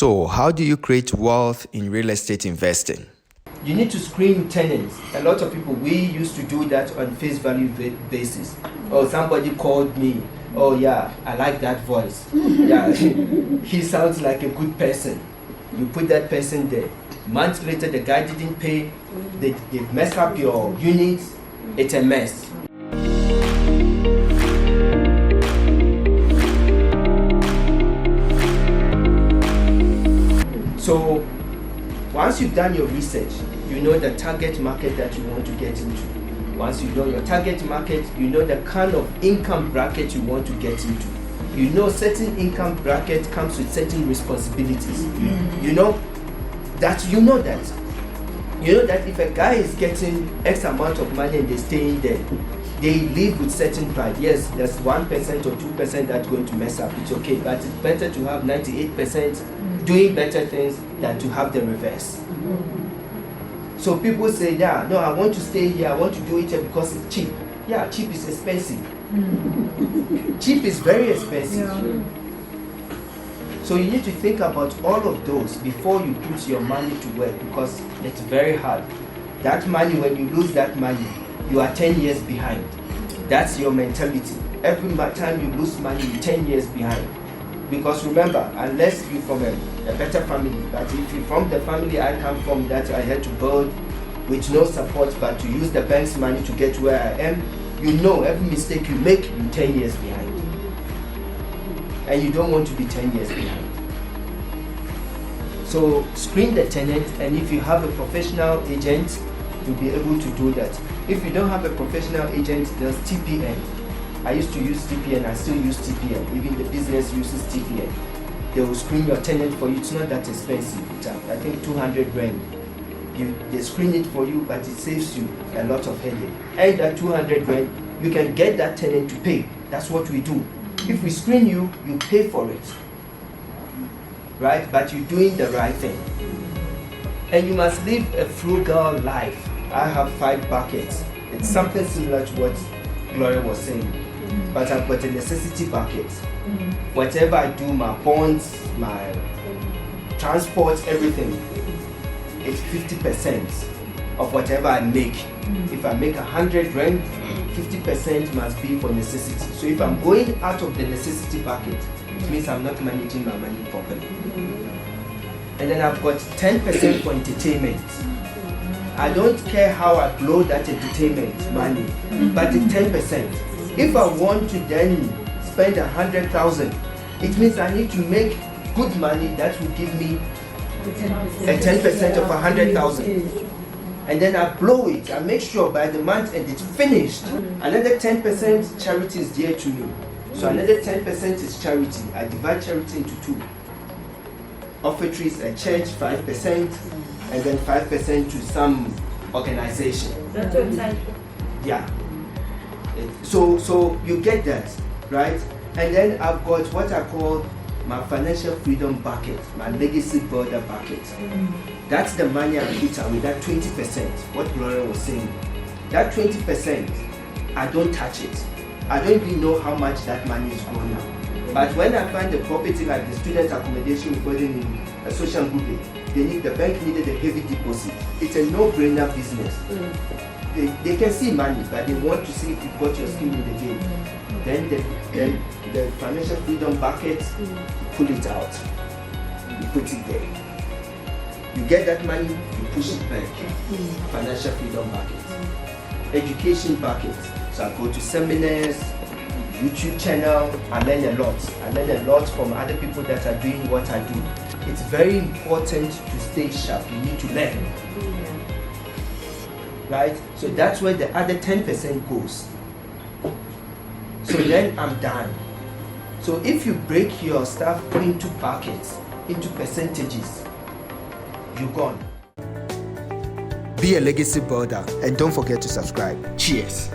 So, how do you create wealth in real estate investing? You need to screen tenants. A lot of people, we used to do that on face value basis. Oh, somebody called me. Oh yeah, I like that voice. Yeah, he sounds like a good person. You put that person there. Months later, the guy didn't pay. They messed up your units. It's a mess. So once you've done your research, you know the target market that you want to get into. Once you know your target market, you know the kind of income bracket you want to get into. You know certain income bracket comes with certain responsibilities. You know that. You know that if a guy is getting X amount of money and they're staying there, they live with certain pride. Yes, there's 1% or 2% that's going to mess up. It's okay, but it's better to have 98% doing better things than to have the reverse. So people say, yeah, no, I want to stay here, I want to do it here because it's cheap. Yeah, cheap is expensive. Cheap is very expensive. Yeah. So you need to think about all of those before you put your money to work, because it's very hard. That money, when you lose that money, you are 10 years behind. That's your mentality. Every time you lose money, you're 10 years behind. Because remember, unless you're from a better family, but if you're from the family I come from, that I had to build with no support, but to use the bank's money to get where I am, you know every mistake you make, you're 10 years behind. And you don't want to be 10 years behind. So screen the tenant, and if you have a professional agent, you'll be able to do that. If you don't have a professional agent, there's TPN. I used to use TPN, I still use TPN. Even the business uses TPN. They will screen your tenant for you. It's not that expensive. It's, I think 200 rand. They screen it for you, but it saves you a lot of headache. And that 200 rand, you can get that tenant to pay. That's what we do. If we screen you, you pay for it. Right? But you're doing the right thing. And you must live a frugal life. I have 5 buckets. It's something similar to what Gloria was saying. But I've got a necessity bucket. Whatever I do, my bonds, my transport, everything, it's 50% of whatever I make. If I make 100 rand, 50% must be for necessity. So if I'm going out of the necessity bucket, it means I'm not managing my money properly. And then I've got 10% for entertainment. I don't care how I blow that entertainment money, but it's 10%. If I want to then spend 100,000, it means I need to make good money that will give me a 10% of 100,000. And then I blow it. I make sure by the month and it's finished. Another 10% charity is dear to me. So another 10% is charity. I divide charity into 2. Offertories, a church, 5%, and then 5% to some organization. Yeah. So you get that, right? And then I've got what I call my financial freedom bucket, my legacy builder bucket. That's the money I put away, that 20%, what Gloria was saying. That 20%, I don't touch it. I don't even know how much that money is going now. But when I find a property like the student accommodation building in a social group, the bank needed a heavy deposit. It's a no-brainer business. They can see money, but they want to see if you've got your skin in the game. Then the financial freedom bucket, you pull it out. You put it there. You get that money, you push it back. Financial freedom bucket. Education bucket. So I go to seminars, YouTube channel, I learn a lot. I learn a lot from other people that are doing what I do. It's very important to stay sharp. You need to learn. Right? So that's where the other 10% goes. So then I'm done. So if you break your stuff into buckets, into percentages, you're gone. Be a legacy builder and don't forget to subscribe. Cheers.